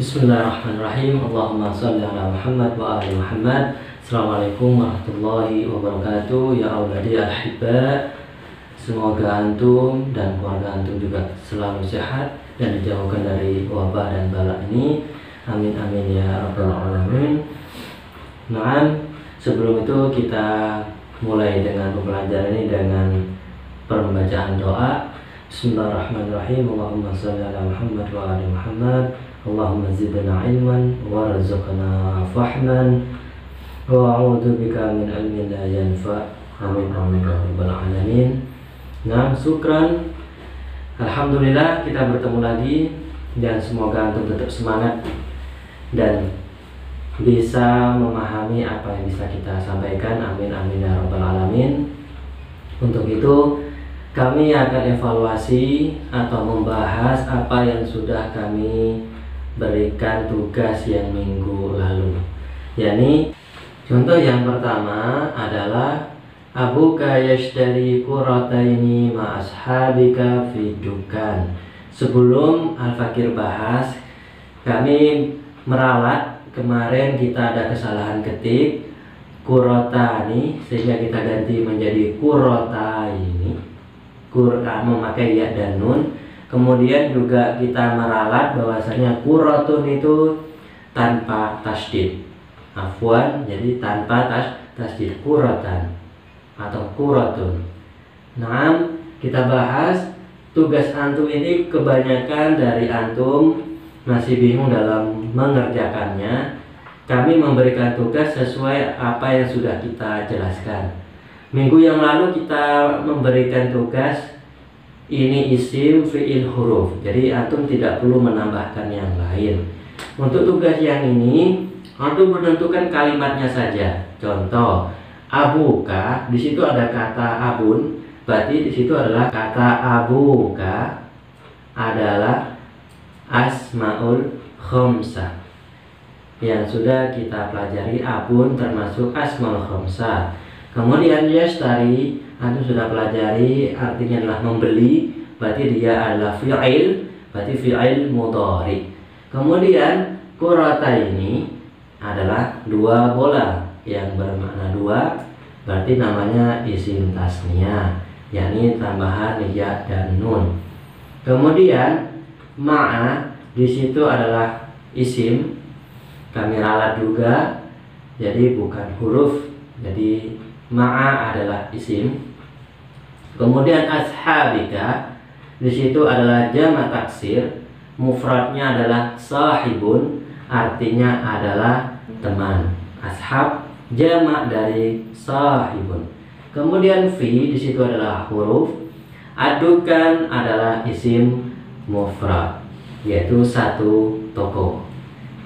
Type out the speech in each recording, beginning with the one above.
Bismillahirrahmanirrahim. Allahumma sholli ala Muhammad wa ali Muhammad. Assalamualaikum warahmatullahi wabarakatuh. Ya auladi al-hibba, semoga antum dan keluarga antum juga selalu sehat dan dijauhkan dari wabah dan bala ini. Amin amin ya rabbal alamin. Nah, sebelum itu kita mulai dengan pembelajaran ini dengan pembacaan doa. Bismillahirrahmanirrahim. Allahumma sholli ala Muhammad wa ali Muhammad. Allahumma zidna ilman warzuqna fahman wa a'udzubika min ilmin la yanfa. Amin amin ya rabbal alamin. Nah, syukran. Alhamdulillah kita bertemu lagi dan semoga antum tetap semangat dan bisa memahami apa yang bisa kita sampaikan. Amin amin ya rabbal alamin. Untuk itu kami akan evaluasi atau membahas apa yang sudah kami berikan tugas yang minggu lalu. Yani contoh yang pertama adalah abuka yashtari qurrataini ma ashabika fi dukan. Sebelum Al-Fakir bahas, kami meralat kemarin kita ada kesalahan ketik qurratani sehingga kita ganti menjadi qurrataini. Memakai ya dan nun. Kemudian juga kita meralat bahwasanya qurratun itu tanpa tasdid. Afwan, jadi tanpa tasdid, qurratan atau qurratun. Nah, kita bahas tugas antum ini kebanyakan dari antum masih bingung dalam mengerjakannya. Kami memberikan tugas sesuai apa yang sudah kita jelaskan. Minggu yang lalu kita memberikan tugas ini isim fi'il huruf. Jadi antum tidak perlu menambahkan yang lain. Untuk tugas yang ini antum menentukan kalimatnya saja. Contoh, abuka, di situ ada kata abun, berarti di situ adalah kata abuka adalah asmaul khamsah. Yang sudah kita pelajari abun termasuk asmaul khamsah. Kemudian yashtari antum sudah pelajari artinya adalah membeli, berarti dia adalah fi'il, berarti fi'il mudhari. Kemudian qurrataini adalah dua bola yang bermakna dua, berarti namanya isim tasniyah, yakni tambahan ya dan nun. Kemudian ma'a di situ adalah isim, kami ralat juga, jadi bukan huruf, jadi ma'a adalah isim. Kemudian ashabika di situ adalah jamak taksir, mufradnya adalah sahibun, artinya adalah teman. Ashab jamak dari sahibun. Kemudian fi di situ adalah huruf. Adukan adalah isim mufrad, yaitu satu toko.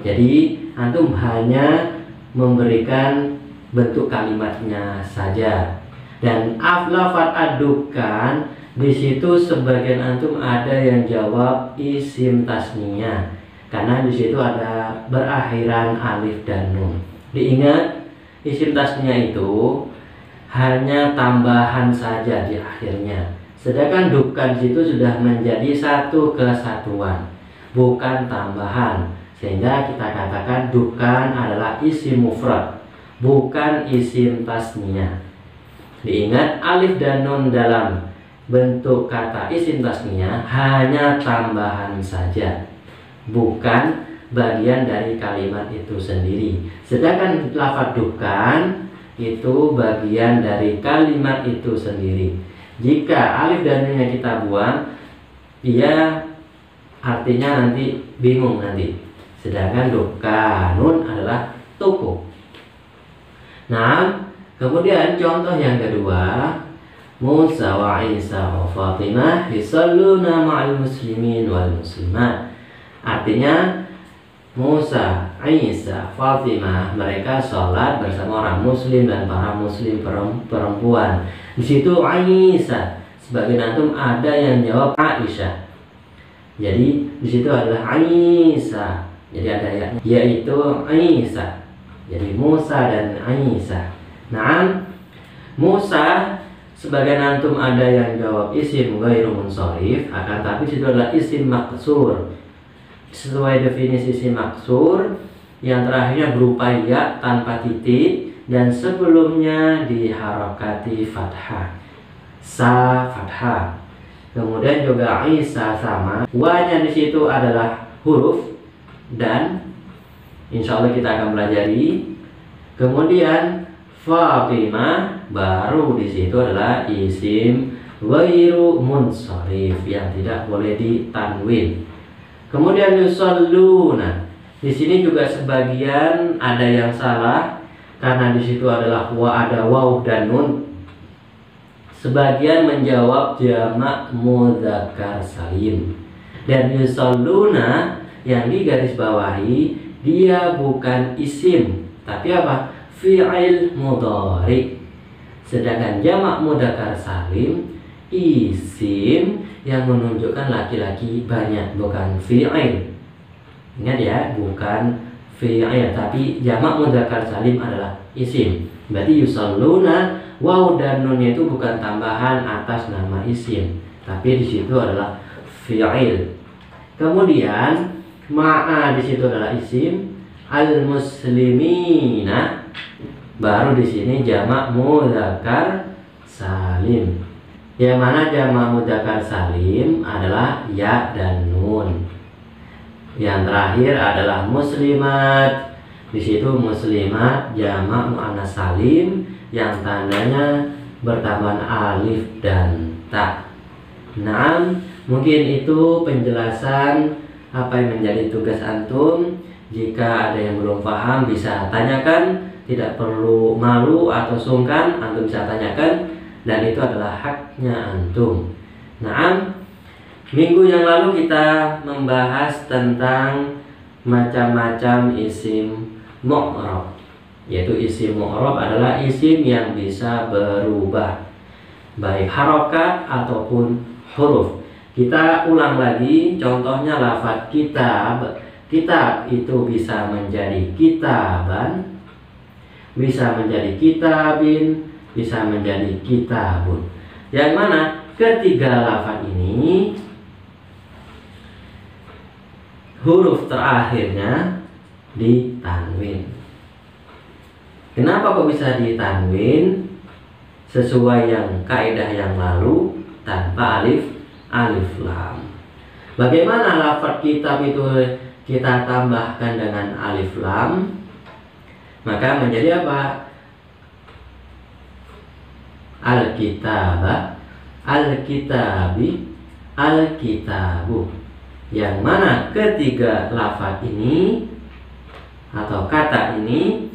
Jadi antum hanya memberikan bentuk kalimatnya saja. Dan lafaz adukan di situ sebagian antum ada yang jawab isim tasniyah karena di situ ada berakhiran alif dan nun. Diingat isim tasniyah itu hanya tambahan saja di akhirnya. Sedangkan dukan di situ sudah menjadi satu kesatuan, bukan tambahan. Sehingga kita katakan dukan adalah isim mufrad, bukan isim tasniyah. Diingat alif dan nun dalam bentuk kata isim tasniyah hanya tambahan saja, bukan bagian dari kalimat itu sendiri. Sedangkan lafaz dukan itu bagian dari kalimat itu sendiri. Jika alif dan nunnya kita buang, dia artinya nanti bingung nanti. Sedangkan dukanun adalah toko. Nah, kemudian contoh yang kedua, Musa wa Isa wa Fatimah yusalluna ma'al muslimin wal muslimat. Artinya Musa, Isa, Fatimah mereka sholat bersama orang muslim dan para muslim perempuan. Di situ Isa, sebagian antum ada yang jawab Aisyah. Jadi di situ adalah Isa. Jadi ada yaitu Isa. Jadi Musa dan Isa. Nah, Musa sebagian antum ada yang jawab isim ghairu munsharif, akan tapi situ adalah isim maksur. sesuai definisi isim maksur, yang terakhirnya berupa ya tanpa titik dan sebelumnya diharokati fathah. Sa fathah. Kemudian juga Isa sama. Wa-nya di situ adalah huruf dan insya Allah kita akan pelajari. Kemudian Fatimah baru di situ adalah isim ghairu munsharif yang tidak boleh ditanwin. Kemudian yusalluna. Di sini juga sebagian ada yang salah karena di situ adalah ada waw dan nun. Sebagian menjawab jamak mudzakkar salim. Dan yusalluna yang digaris bawahi dia bukan isim tapi apa? Fi'il mudhari. Sedangkan jamak mudzakkar salim isim yang menunjukkan laki-laki banyak, bukan fi'il. Ingat ya, bukan fi'il tapi jamak mudzakkar salim adalah isim. Berarti yusalluna waw dan nunnya itu bukan tambahan atas nama isim, tapi di situ adalah fi'il. Kemudian ma'a di situ adalah isim, al-muslimina baru di sini jamak mudzakkar salim. Yang mana jamak mudzakkar salim adalah ya dan nun. Yang terakhir adalah muslimat. Di situ muslimat jamak muannats salim yang tandanya bertambahan alif dan ta. Nah, mungkin itu penjelasan apa yang menjadi tugas antum. Jika ada yang belum paham bisa tanyakan, tidak perlu malu atau sungkan, antum bisa tanyakan dan itu adalah haknya antum. Nah, minggu yang lalu kita membahas tentang macam-macam isim mu'rab, yaitu isim mu'rab adalah isim yang bisa berubah baik harokat ataupun huruf. Kita ulang lagi, contohnya lafaz kitab. Kitab itu bisa menjadi kitaban, bisa menjadi kitabin, bisa menjadi kitabun. Yang mana ketiga lafaz ini huruf terakhirnya ditanwin. Kenapa kok bisa ditanwin? Sesuai yang kaidah yang lalu, tanpa alif lam. Bagaimana lafaz kitab itu kita tambahkan dengan alif lam? Maka menjadi apa? Al-kitabah, al-kitabi, al-kitabu. Yang mana ketiga lafaz ini atau kata ini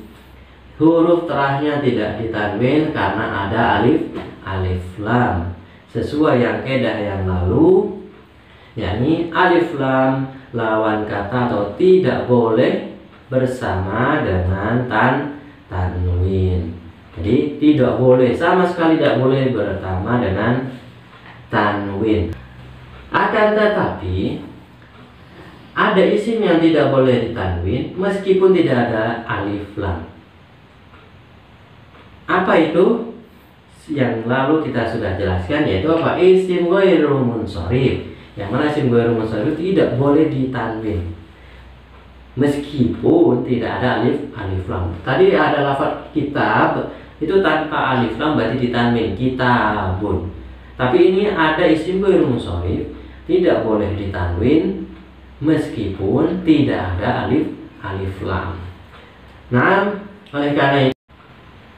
huruf terakhirnya tidak ditanwin karena ada alif lam. Sesuai yang kaidah yang lalu, yakni alif lam lawan kata atau tidak boleh bersama dengan tanwin. Jadi tidak boleh, sama sekali tidak boleh bersama dengan tanwin. Akan tetapi ada isim yang tidak boleh ditanwin meskipun tidak ada alif lam. Apa itu? Yang lalu kita sudah jelaskan, yaitu apa? Isim ghairu munsharif. Yang mana isim ghairu munsharif tidak boleh ditanwin meskipun tidak ada alif lam. Tadi ada lafaz kitab, itu tanpa alif lam berarti ditanwin kitabun. Tapi ini ada isim ghairu munsharif, tidak boleh ditanwin meskipun tidak ada alif lam. Nah, oleh karena itu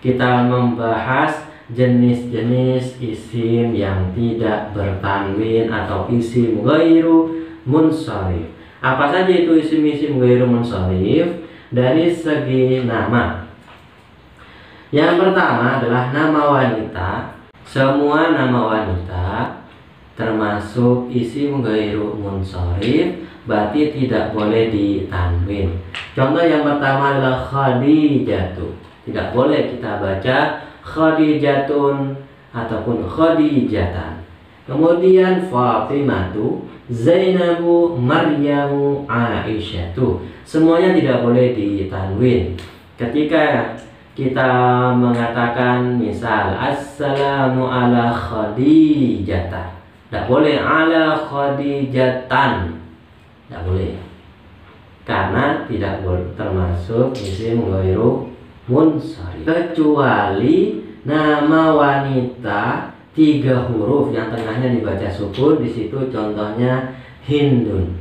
kita membahas jenis-jenis isim yang tidak bertanwin atau isim ghairu munsharif. Apa saja itu isim-isim ghairu munsharif? Dari segi nama. Yang pertama adalah nama wanita. Semua nama wanita termasuk isim ghairu munsharif berarti tidak boleh ditanwin. Contoh yang pertama adalah Khadijatu. Tidak boleh kita baca Khadijatun ataupun Khadijatan. Kemudian Fatimatu, Zainabu, Maryamu, Aisyatu. Semuanya tidak boleh ditanwin. Ketika kita mengatakan misal Assalamu ala Khadijata, tidak boleh ala Khadijatan. Tidak boleh. karena tidak termasuk isim ghairu munsharif. Kecuali nama wanita 3 huruf yang tengahnya dibaca sukun, di situ contohnya Hindun.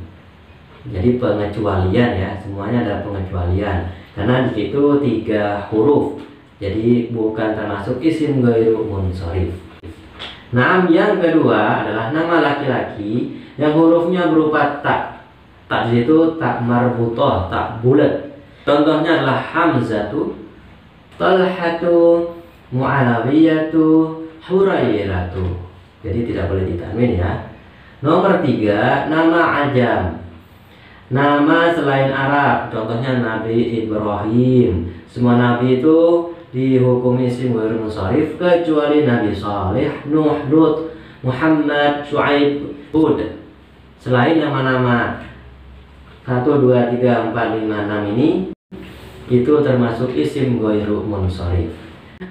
Jadi pengecualian ya, semuanya ada pengecualian karena di situ 3 huruf. Jadi bukan termasuk isim ghairu munsharif. Nah, yang kedua adalah nama laki-laki yang hurufnya berupa tak. Tak di situ tak marbutoh, tak bulat. Contohnya adalah Hamzatu, Talhatu, Mu'awiyatu, Hurairatu. Jadi tidak boleh ditanwin ya. Nomor 3, nama ajam. Nama selain Arab, contohnya Nabi Ibrahim. Semua nabi itu dihukumi isim ghairu munsharif kecuali Nabi Saleh, Nuh, Lut, Muhammad, Syuaib, Hud. Selain nama-nama 1, 2, 3, 4, 5, 6 ini itu termasuk isim ghairu munsharif.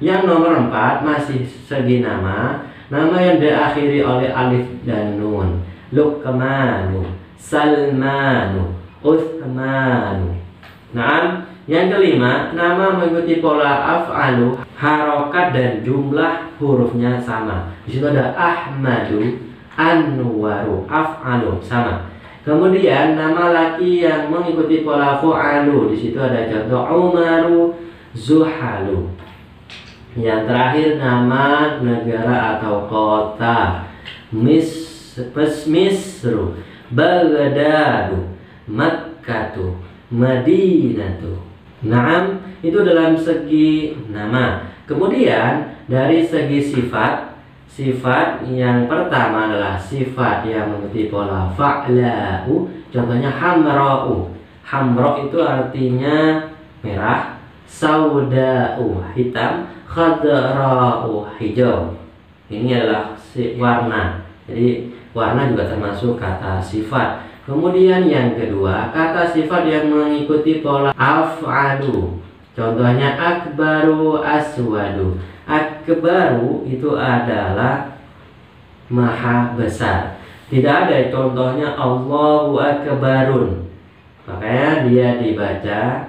Yang nomor 4 masih segi nama yang diakhiri oleh alif dan nun. Luqmanu, Salmanu, Uthmanu. Nah, yang kelima, nama mengikuti pola af'alu, harokat dan jumlah hurufnya sama. Di situ ada Ahmadu, Anwaru, af'alu sama. Kemudian nama laki yang mengikuti pola fu'alu, di situ ada contoh Umaru, Zuhalu. Yang terakhir nama negara atau kota, Misru, Baghdadu, Makkatu, Madinatu. Naam, itu dalam segi nama. Kemudian dari segi sifat yang pertama adalah sifat yang mengikuti pola fa'la'u. Contohnya hamra'u. Hamra' itu artinya merah, sauda'u hitam, khadra'u hijau. Ini adalah warna. Jadi warna juga termasuk kata sifat. Kemudian yang kedua, kata sifat yang mengikuti pola af'alu. Contohnya akbaru, aswadu. Akbaru itu adalah maha besar. Tidak ada contohnya Allahu akbarun. Makanya dia dibaca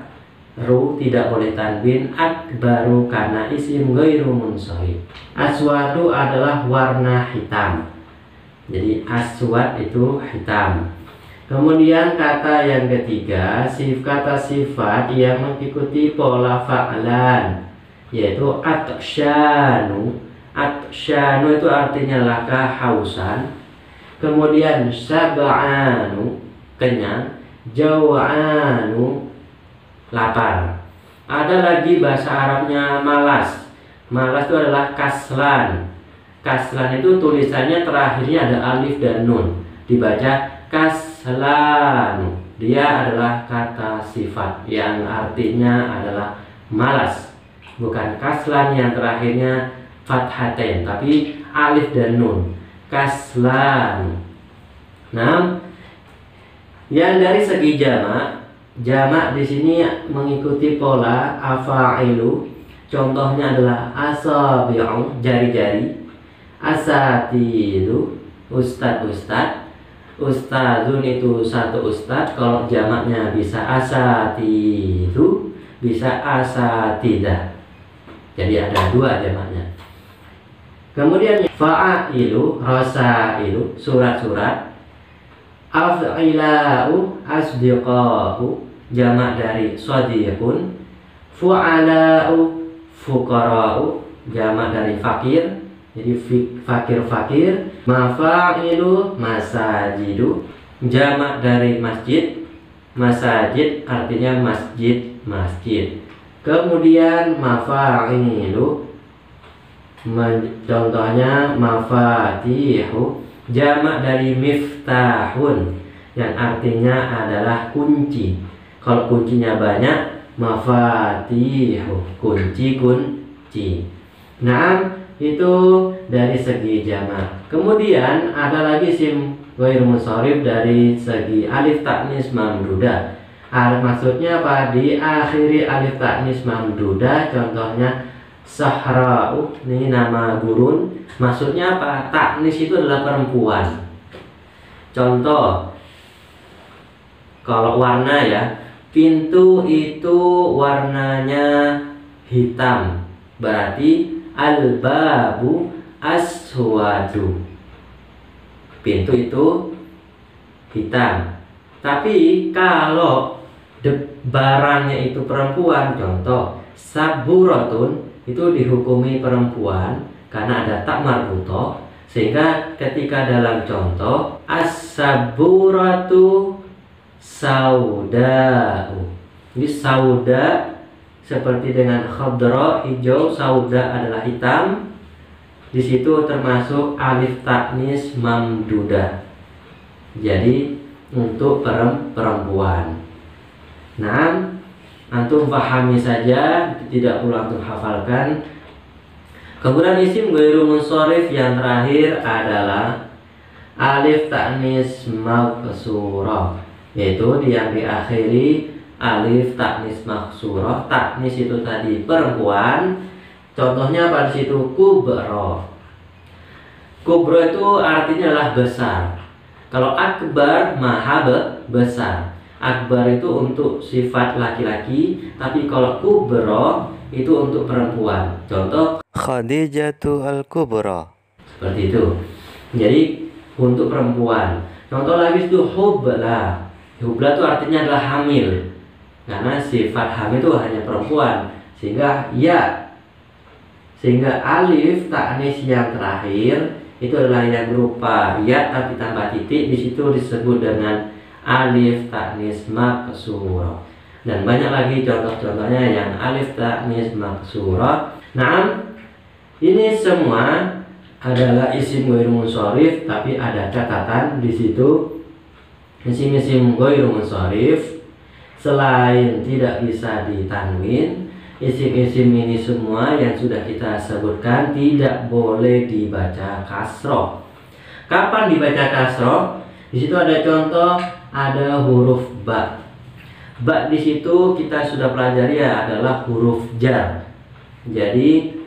ru, tidak boleh tanwin, akbaru karena isim ghairu munsharif. Aswadu adalah warna hitam. Jadi aswad itu hitam. Kemudian kata yang ketiga, kata sifat yang mengikuti pola fa'lan, yaitu atsyanu. Atsyanu itu artinya laka, hausan. Kemudian sab'anu, kenyang. Jaw'anu, lapar. Ada lagi bahasa Arabnya malas. Malas itu adalah kaslan. Kaslan itu tulisannya terakhirnya ada alif dan nun, dibaca kaslanu. Dia adalah kata sifat yang artinya adalah malas. Bukan kaslan yang terakhirnya fathatain, tapi alif dan nun. Kaslan. Nah, yang dari segi jamak di sini mengikuti pola afa'ilu. Contohnya adalah asabi'u, jari-jari. Asatidu, ustad-ustad. Ustadzun itu satu ustadz. Kalau jamaknya bisa asatidu, bisa asatidah. Jadi ada 2 jamaknya. Kemudian fa'ilu, rasailu, surat-surat. Af'ila'u, asdiqa'u, jamak dari sadiqun. Fu'ala'u, fuqara'u, jamak dari fakir. Jadi fakir-fakir. Mafa'ilu, masajidu, jamak dari masjid. Masajid artinya masjid. Kemudian mafa'ilu, contohnya mafatihu, jamak dari miftahun, yang artinya adalah kunci. Kalau kuncinya banyak, mafatihu, kunci. Nah, itu dari segi jamak. Kemudian ada lagi isim ghairu munsharif dari segi alif ta'nis mamdudah. Maksudnya apa? Diakhiri alif ta'nis mamdudah. Contohnya Sahra'u, ini nama gurun. Maksudnya apa? Ta'nis itu adalah perempuan. Contoh, kalau warna ya, pintu itu warnanya hitam, berarti al-babu aswadu. Pintu itu hitam. Tapi kalau barangnya itu perempuan, contoh saburatun, itu dihukumi perempuan karena ada tak marbutoh, sehingga ketika dalam contoh as-saburatu sauda'u, ini sauda seperti dengan khadra hijau, sauda adalah hitam. Di situ termasuk alif taknis mamdudah. Jadi untuk perempuan. Nah, antum pahami saja, tidak perlu antum hafalkan. Kemudian isim ghairu munsharif yang terakhir adalah alif taknis maksurah, yaitu yang diakhiri alif taknis maksurah. Taknis itu tadi perempuan. Contohnya pada situ kubro. Kubro itu artinya adalah besar. Kalau akbar maha besar. Akbar itu untuk sifat laki-laki, tapi kalau kubro itu untuk perempuan. Contoh Khadijatu al-kubra. Seperti itu. Jadi untuk perempuan. Contoh lagi itu hubla. Hubla itu artinya adalah hamil. Karena sifat hamil itu hanya perempuan. Sehingga alif taknis yang terakhir itu adalah yang berupa ya tapi tanpa titik, di situ disebut dengan alif taknis maksurah. Dan banyak lagi contoh-contohnya yang alif taknis maksurah. Nah, ini semua adalah isim ghairu munsharif, tapi ada catatan di situ. Isim-isim ghairu munsharif selain tidak bisa ditanwin, isim-isim ini semua yang sudah kita sebutkan tidak boleh dibaca kasroh. Kapan dibaca kasroh? Di situ ada contoh, ada huruf ba. Ba di situ kita sudah pelajari ya, adalah huruf jar. Jadi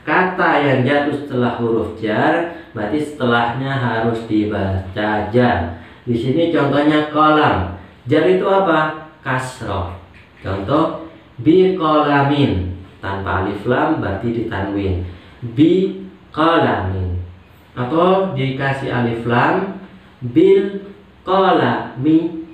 kata yang jatuh setelah huruf jar, berarti setelahnya harus dibaca jar. Di sini contohnya kolam. Jar itu apa? Kasroh. Contoh bi qalamin, tanpa alif lam berarti ditanwin, bi qalamin. Atau dikasih alif lam, bil qalami,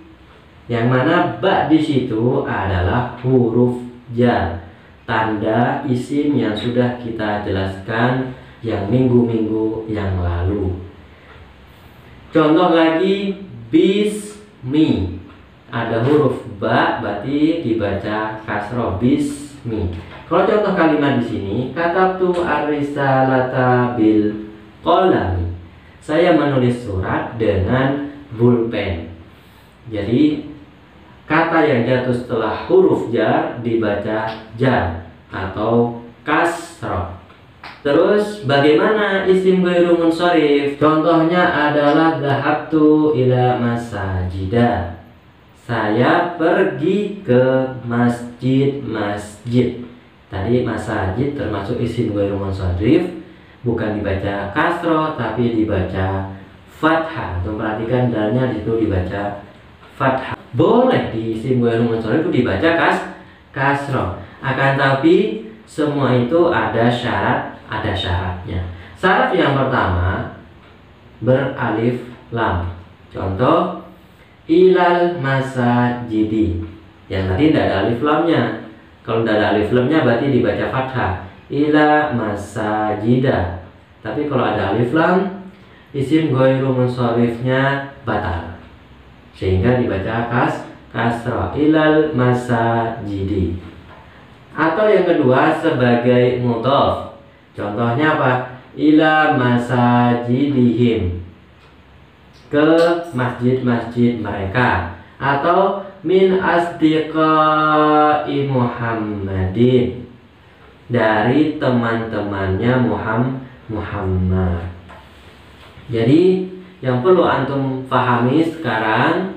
yang mana ba di situ adalah huruf jar, tanda isim yang sudah kita jelaskan yang minggu-minggu yang lalu. Contoh lagi bismi, ada huruf ba berarti dibaca kasroh, bismi. Kalau contoh kalimat di sini, katabtu ar-risalata bil qalami, saya menulis surat dengan pulpen. Jadi kata yang jatuh setelah huruf jar dibaca jar atau kasroh. Terus bagaimana isim ghairu munsharif? Contohnya adalah dhahabtu ila masajidah, saya pergi ke masjid-masjid. Tadi masajid termasuk isim ghairu munsharif, bukan dibaca kasroh tapi dibaca fathah. Untuk perhatikan dalnya di situ dibaca fathah. Boleh di isim ghairu munsharif itu dibaca kasroh. Akan tapi semua itu ada syaratnya. Syarat yang pertama beralif lam. Contoh ilal masajidi, yang tadi tidak ada alif lamnya. Kalau tidak ada alif lamnya berarti dibaca fathah, ila masajida. Tapi kalau ada alif lam, isim ghairu munsharifnya batal, sehingga dibaca kasroh, ilal masajidi. Atau yang kedua sebagai mudhaf. Contohnya apa? Ila masajidihim, ke masjid-masjid mereka. Atau min asdiqai Muhammadin, dari teman-temannya Muhammad. Jadi yang perlu antum pahami sekarang,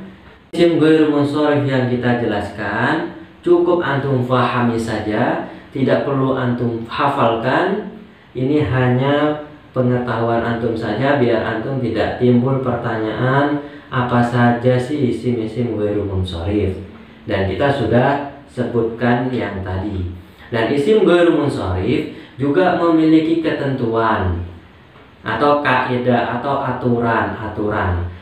isim ghairu munsharif yang kita jelaskan cukup antum pahami saja, tidak perlu antum hafalkan. Ini hanya pengetahuan antum saja, biar antum tidak timbul pertanyaan apa saja sih isim-isim ghairu munsharif, dan kita sudah sebutkan yang tadi. Dan isim ghairu munsharif juga memiliki ketentuan atau kaidah atau aturan.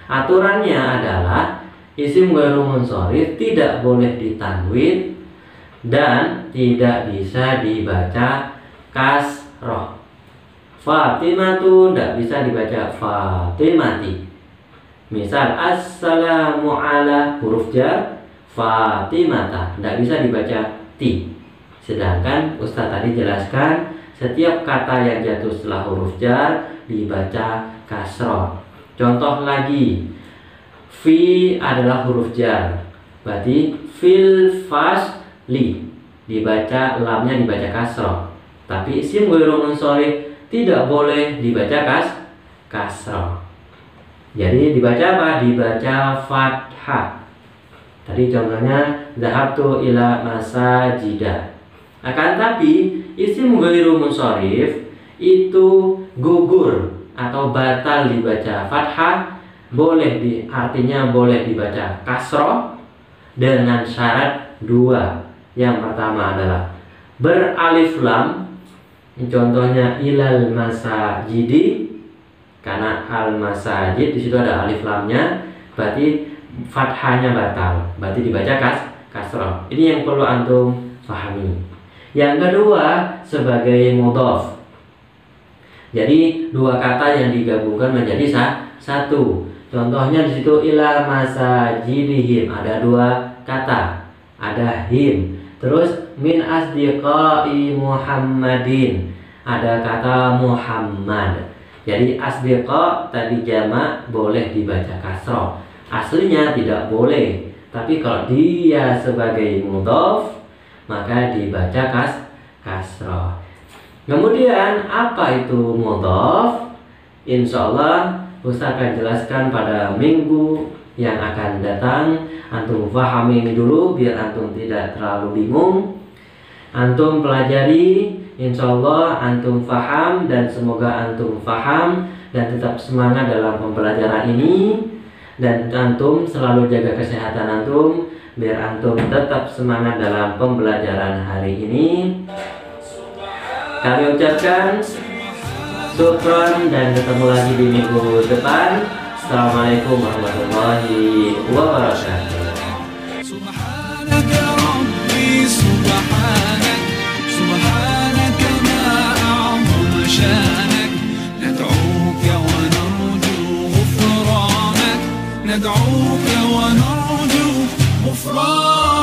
Aturannya adalah isim ghairu munsharif tidak boleh ditanwin dan tidak bisa dibaca kasroh. Fatimatu tidak bisa dibaca Fatimati. Misal assalamu ala huruf jar Fatimata, tidak bisa dibaca ti. Sedangkan Ustaz tadi jelaskan setiap kata yang jatuh setelah huruf jar dibaca kasroh. Contoh lagi, fi adalah huruf jar, berarti fil fasli dibaca, lamnya dibaca kasroh. Tapi isim ghairu munsharif tidak boleh dibaca kasroh. Jadi dibaca apa? Dibaca fathah. Tadi contohnya dhahabtu ila masajida. Akan tapi isim ghairu munsharif itu gugur atau batal dibaca fathah, artinya boleh dibaca kasroh dengan syarat dua. Yang pertama adalah beralif lam. Contohnya ilal masajidi, karena al masajid di situ ada alif lamnya, berarti fathahnya batal, berarti dibaca kasroh. Ini yang perlu antum pahami. Yang kedua sebagai mudhaf. Jadi dua kata yang digabungkan menjadi satu. Contohnya di situ ila masajidihim, ada dua kata, ada him. Terus min asdiqai Muhammadin, ada kata Muhammad. Jadi asdiqa tadi jamak boleh dibaca kasroh, aslinya tidak boleh. Tapi kalau dia sebagai mudhaf maka dibaca kasroh. Kemudian apa itu mudhaf? Insya Allah Ustaz akan jelaskan pada minggu yang akan datang. Antum pahami ini dulu biar antum tidak terlalu bingung. Antum pelajari, insya Allah antum faham, dan semoga antum faham dan tetap semangat dalam pembelajaran ini. Dan antum selalu jaga kesehatan antum biar antum tetap semangat dalam pembelajaran hari ini. Kami ucapkan syukran dan ketemu lagi di minggu depan. Assalamualaikum warahmatullahi wabarakatuh. ندعوك ونرجو غفرانك